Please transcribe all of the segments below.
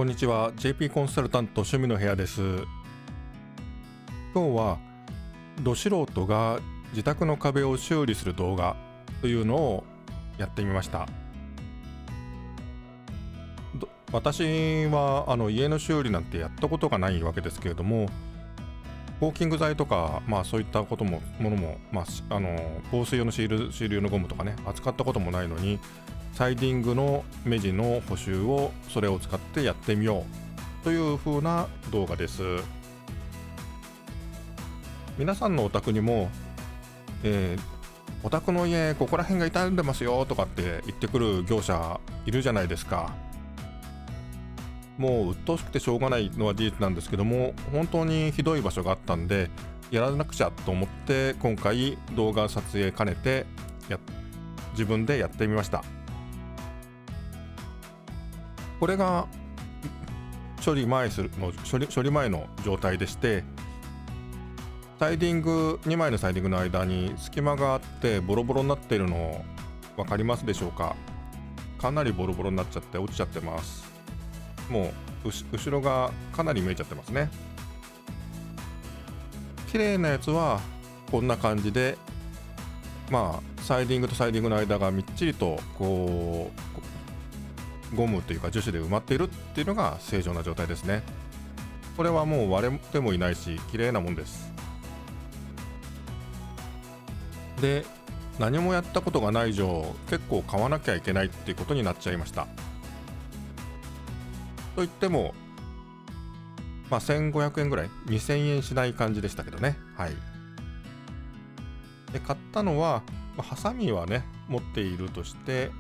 こんにちは。 JP コンサルタント趣味の部屋です。今日はど素人が自宅の壁を修理する動画というのをやってみました。私は家の修理なんてやったことがないわけですけれども、コーキング剤とか、そういったものも、防水用のシール用のゴムとかね、扱ったこともないのに、サイディングの目地の補修をそれを使ってやってみようという風な動画です。皆さんのお宅にも、お宅の家ここら辺が傷んでますよとかって言ってくる業者いるじゃないですか。もう鬱陶しくてしょうがないのは事実なんですけども、本当にひどい場所があったんでやらなくちゃと思って、今回動画撮影兼ねて自分でやってみました。これが処理前の状態でして、サイディング2枚のサイディングの間に隙間があってボロボロになっているの分かりますでしょうか。かなりボロボロになっちゃって落ちちゃってます。もう後ろがかなり見えちゃってますね。綺麗なやつはこんな感じで、サイディングとサイディングの間がみっちりとこうゴムというか樹脂で埋まっているっていうのが正常な状態ですね。これはもう割れてもいないし綺麗なもんです。で、何もやったことがない以上結構買わなきゃいけないっていうことになっちゃいました。といっても1500円ぐらい、2000円しない感じでしたけどね。はい。で、買ったのは、ハサミはね持っているとして、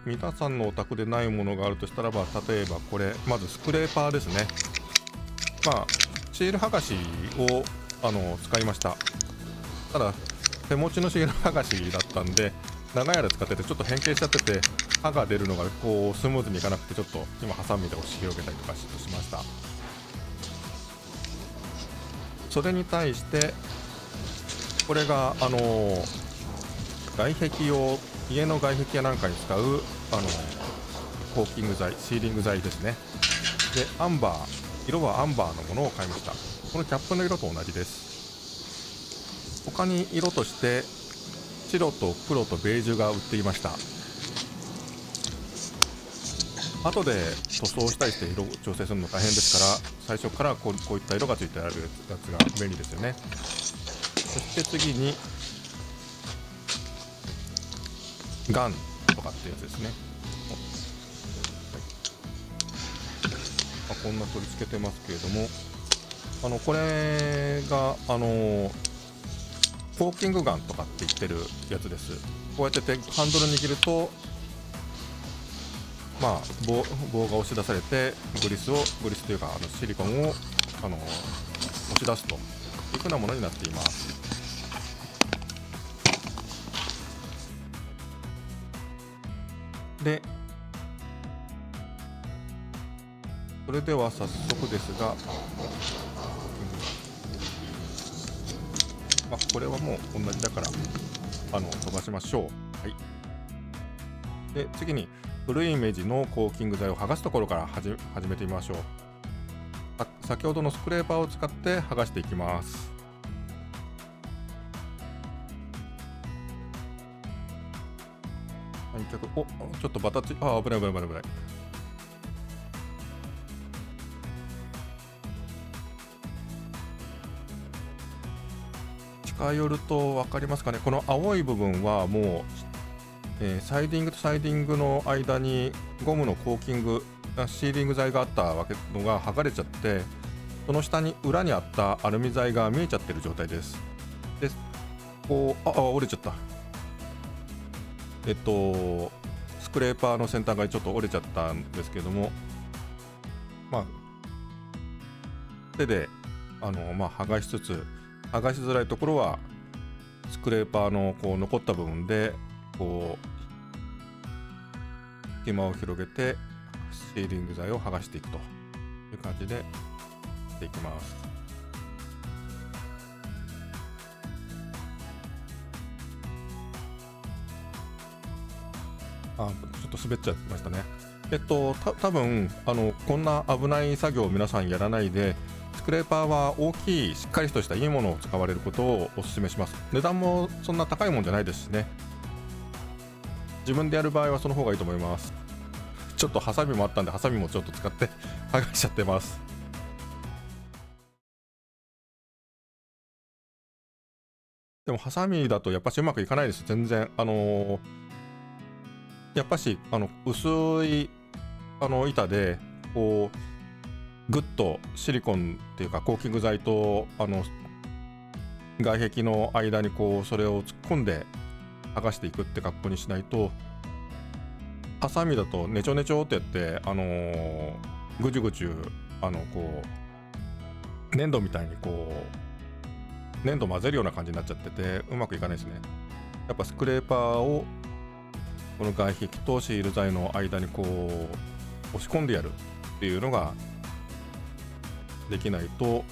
皆さんのお宅でないものがあるとしたらば、例えばこれ、まずスクレーパーですね。シール剥がしを使いました。ただ手持ちのシール剥がしだったんで、長い間使っててちょっと変形しちゃってて、刃が出るのがこうスムーズにいかなくて、ちょっと今ハサミで押し広げたりとかしました。それに対してこれが家の外壁やなんかに使うコーキング剤、シーリング剤ですね。で、色はアンバーのものを買いました。このキャップの色と同じです。他に色として白と黒とベージュが売っていました。後で塗装したりして色調整するの大変ですから、最初からこういった色がついてあるやつが便利ですよね。そして次にガンとかってやつですね。こんな取り付けてますけれども、これがコーキングガンとかって言ってるやつです。こうやってハンドル握ると棒が押し出されて、グリスというかシリコンを押し出すというふうなものになっています。で、それでは早速ですが、これはもう同じだから飛ばしましょう。はい。で、次に古い目地のコーキング剤を剥がすところから始めてみましょう。先ほどのスクレーパーを使って剥がしていきます。ちょっとバタつい、危ない。近寄ると分かりますかね。この青い部分はもう、サイディングとサイディングの間にゴムのコーキングシーリング剤があったのが剥がれちゃって、その下に裏にあったアルミ材が見えちゃってる状態です。で、折れちゃった。スクレーパーの先端がちょっと折れちゃったんですけども、手で剥がしつつ、剥がしづらいところはスクレーパーの残った部分で隙間を広げてシーリング剤を剥がしていくという感じでしていきます。ちょっと滑っちゃいましたね。多分こんな危ない作業を皆さんやらないで、スクレーパーは大きいしっかりとしたいいものを使われることをお勧めします。値段もそんな高いもんじゃないですしね。自分でやる場合はその方がいいと思います。ちょっとハサミもあったんで、ハサミもちょっと使って剥がしちゃってます。でもハサミだとやっぱしうまくいかないです、全然。やっぱし薄い板でこうグッとシリコンっていうかコーキング剤と外壁の間にこうそれを突っ込んで剥がしていくって格好にしないと、ハサミだとネチョネチョってやってぐちゅぐちゅこう粘土みたいにこう粘土混ぜるような感じになっちゃっててうまくいかないですね。やっぱスクレーパーをこの外壁とシール材の間にこう押し込んでやるっていうのができないと、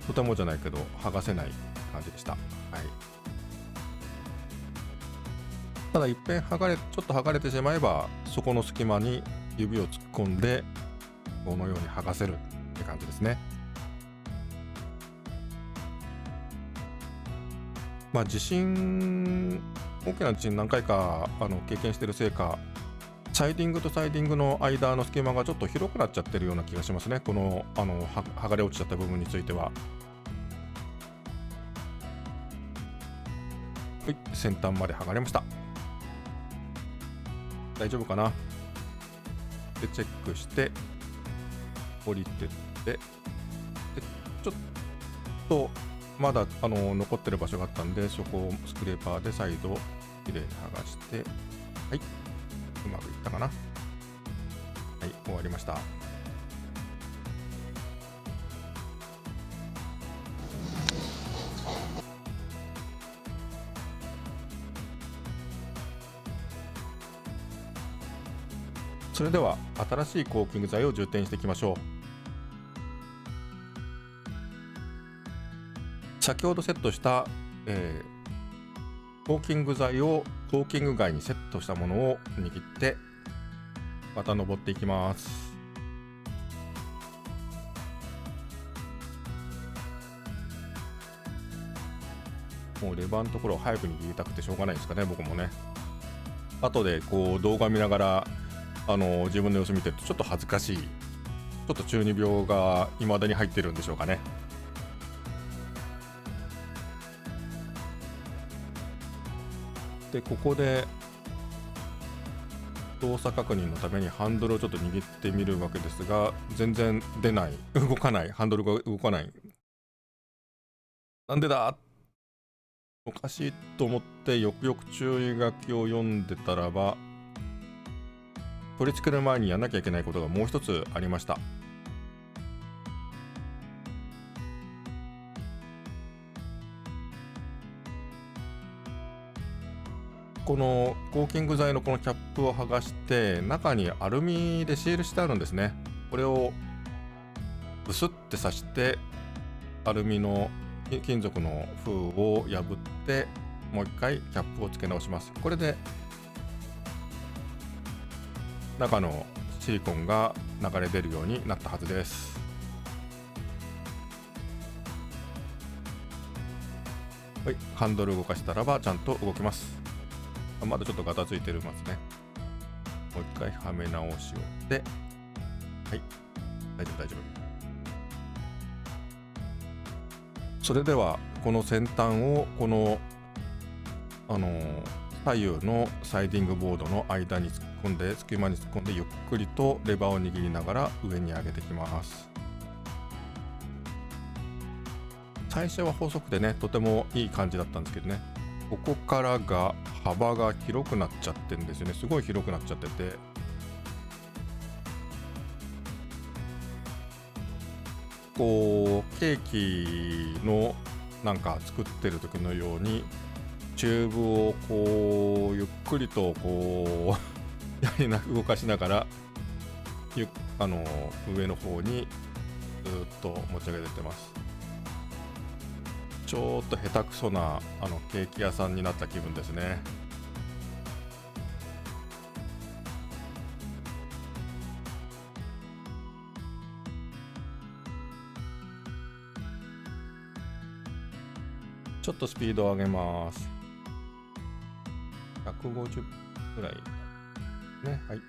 とてもじゃないけど剥がせない感じでした。はい、ただいっぺんちょっと剥がれてしまえばそこの隙間に指を突っ込んでこのように剥がせるって感じですね。まあ大きな地震何回か経験してるせいか、サイディングとサイディングの間の隙間がちょっと広くなっちゃってるような気がしますね。この剥がれ落ちちゃった部分については。はい、先端まで剥がれました。大丈夫かな。でチェックして降りてって、でちょっとまだ残ってる場所があったんで、そこをスクレーパーで再度きれいに剥がして、はい、うまくいったかな。はい、終わりました。それでは新しいコーキング剤を充填していきましょう。先ほどセットした、コーキング剤をコーキング外にセットしたものを握ってまた登っていきます。もうレバーのところを早く握りたくてしょうがないですかね、僕もね。後でこう動画見ながら自分の様子見てるとちょっと恥ずかしい、ちょっと中二病が未だに入ってるんでしょうかね。でここで動作確認のためにハンドルをちょっと握ってみるわけですが、全然出ない、動かない、ハンドルが動かない。なんでだ、おかしいと思ってよくよく注意書きを読んでたらば、取り付ける前にやんなきゃいけないことがもう一つありました。このコーキング剤のこのキャップを剥がして、中にアルミでシールしてあるんですね。これをブスって刺してアルミの金属の封を破ってもう一回キャップを付け直します。これで中のシリコンが流れ出るようになったはずです。はい、ハンドル動かしたらばちゃんと動きます。まだちょっとガタついてますね。もう一回はめ直しをして、はい、大丈夫大丈夫。それではこの先端をこの左右のサイディングボードの間に突っ込んで、隙間に突っ込んでゆっくりとレバーを握りながら上に上げていきます。最初は細くてね、とてもいい感じだったんですけどね、ここからが幅が広くなっちゃってるんですよね。すごい広くなっちゃってて、こうケーキのなんか作ってる時のようにチューブをこうゆっくりとこう動かしながら上の方にずっと持ち上げてってます。ちょっと下手くそなケーキ屋さんになった気分ですね。ちょっとスピードを上げます。150ぐらいね。はい。ち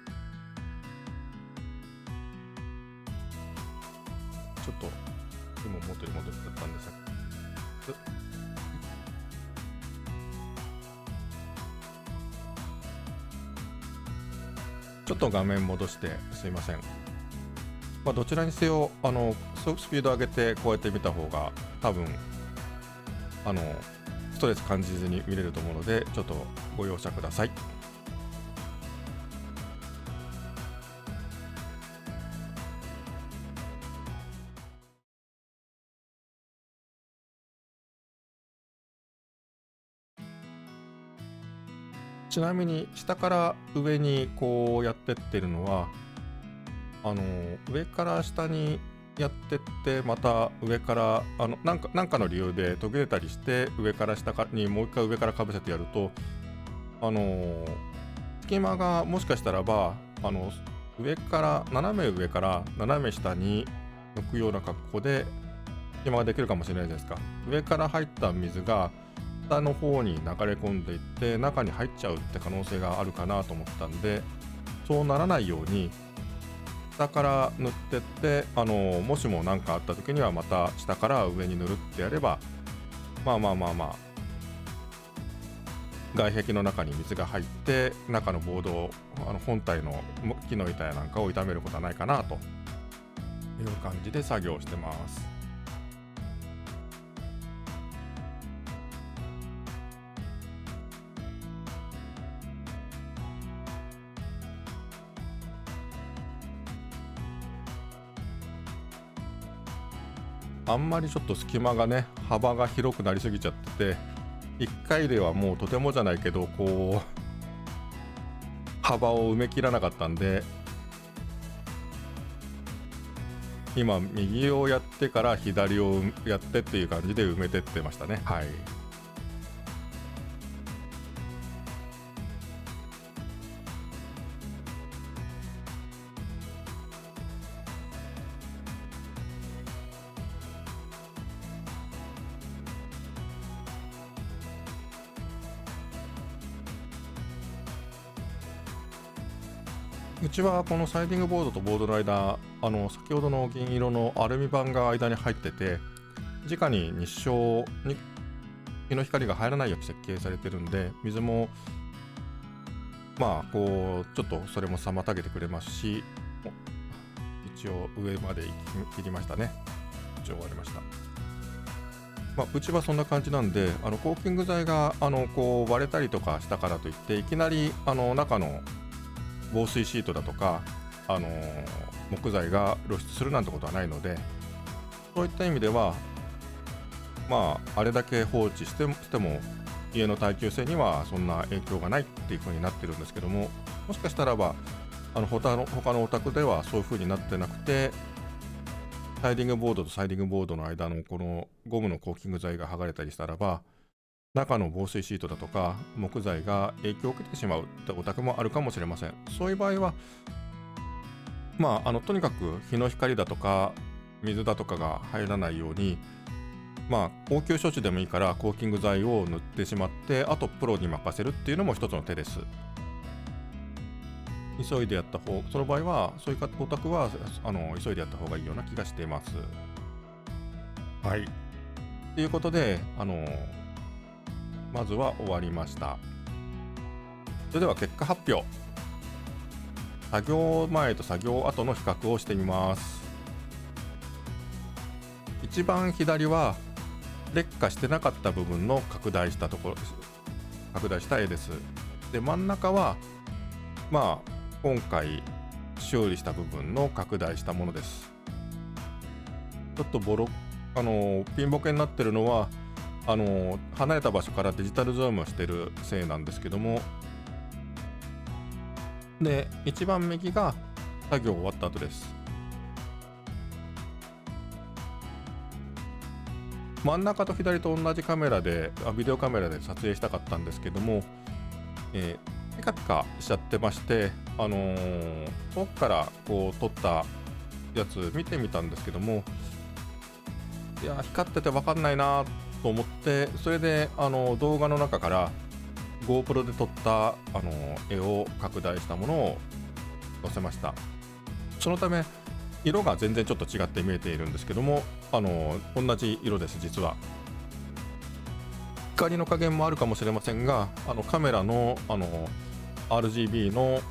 ょっと今元に戻っちゃったんですが、ちょっと画面戻してすいません。どちらにせよスピードを上げてこうやって見た方が多分ストレス感じずに見れると思うので、ちょっとご容赦ください。ちなみに下から上にこうやってってるのは上から下にやってってまた上からなんかの理由で途切れたりして上から下にもう一回上からかぶせてやると隙間がもしかしたらば斜め上から斜め下に抜くような格好で隙間ができるかもしれないじゃないですか。上から入った水が下の方に流れ込んでいって中に入っちゃうって可能性があるかなと思ったんで、そうならないように下から塗ってって、もしも何かあった時にはまた下から上に塗るってやれば、外壁の中に水が入って中のボード本体の木の板やなんかを傷めることはないかなという感じで作業してます。あんまりちょっと隙間がね幅が広くなりすぎちゃってて、1回ではもうとてもじゃないけどこう幅を埋めきらなかったんで、今右をやってから左をやってっていう感じで埋めてってましたね。はい。うちはこのサイディングボードとボードの間、先ほどの銀色のアルミ板が間に入ってて、直に日照に日の光が入らないように設計されてるんで、水もこうちょっとそれも妨げてくれますし、一応上まで切りましたね。一応終わりました。うちはそんな感じなんで、コーキング剤がこう割れたりとかしたからといっていきなり中の防水シートだとか、木材が露出するなんてことはないので、そういった意味ではあれだけ放置しても家の耐久性にはそんな影響がないっていう風になってるんですけども、もしかしたらば他のお宅ではそういう風になってなくて、サイディングボードとサイディングボードの間のこのゴムのコーキング剤が剥がれたりしたらば、中の防水シートだとか木材が影響を受けてしまうってお宅もあるかもしれません。そういう場合はとにかく日の光だとか水だとかが入らないように応急処置でもいいからコーキング剤を塗ってしまって、あとプロに任せるっていうのも一つの手です。急いでやった方、その場合はそういうお宅は急いでやった方がいいような気がしています。はい。ということでまずは終わりました。それでは結果発表。作業前と作業後の比較をしてみます。一番左は劣化してなかった部分の拡大した絵です。で、真ん中は今回修理した部分の拡大したものです。ちょっとピンボケになってるのは離れた場所からデジタルズームをしてるせいなんですけども、で一番右が作業終わった後です。真ん中と左と同じビデオカメラで撮影したかったんですけども、ピカピカしちゃってまして、遠くからこう撮ったやつ見てみたんですけども、いや光ってて分かんないなっと思って、それで動画の中から GoPro で撮った絵を拡大したものを載せました。そのため色が全然ちょっと違って見えているんですけども、同じ色です。実は光の加減もあるかもしれませんが、カメラのRGB の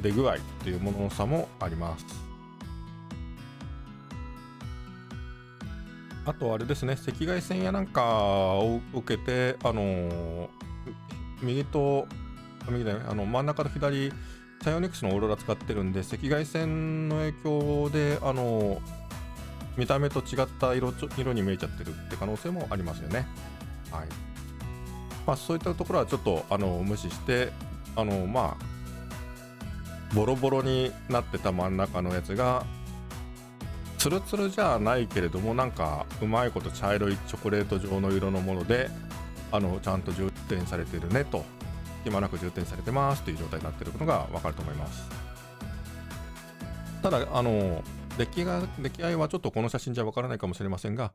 出具合っていうものの差もあります。あとあれですね、赤外線やなんかを受けて右だよね、真ん中と左サイオニクスのオーロラ使ってるんで、赤外線の影響で見た目と違った色に見えちゃってるって可能性もありますよね。はい。そういったところはちょっと無視して、ボロボロになってた真ん中のやつがツルツルじゃないけれども、なんかうまいこと茶色いチョコレート状の色のものでちゃんと充填されているねと、暇なく充填されてますという状態になっているのが分かると思います。ただ出来合いはちょっとこの写真じゃ分からないかもしれませんが、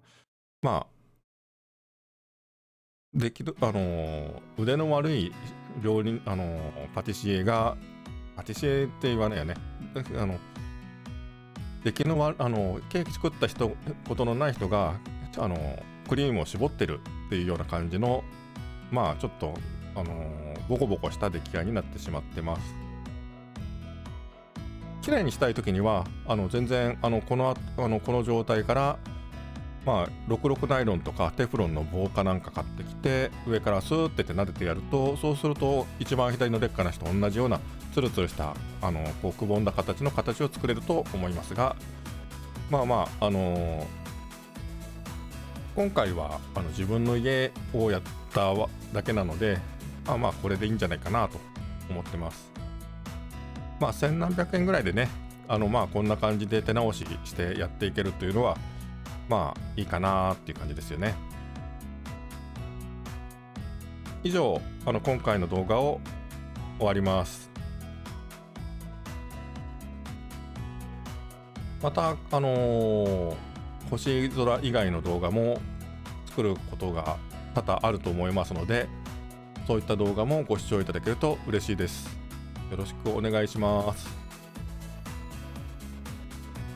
腕の悪い料理パティシエって言わないよね。ケーキ作ったことのない人がクリームを絞ってるっていうような感じのちょっとボコボコした出来合いになってしまってます。綺麗にしたい時には全然この状態から66ナイロンとかテフロンの棒かなんか買ってきて、上からスーって撫でてやると、そうすると一番左の劣化なしと同じようなツルツルしたくぼんだ形を作れると思いますが、今回は自分の家をやっただけなので、これでいいんじゃないかなと思ってます。千何百円ぐらいでね、こんな感じで手直ししてやっていけるというのはいいかなっていう感じですよね。以上今回の動画を終わります。また星空以外の動画も作ることが多々あると思いますので、そういった動画もご視聴いただけると嬉しいです。よろしくお願いします。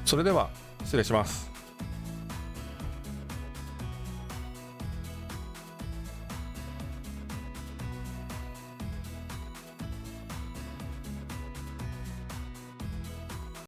それでは失礼します。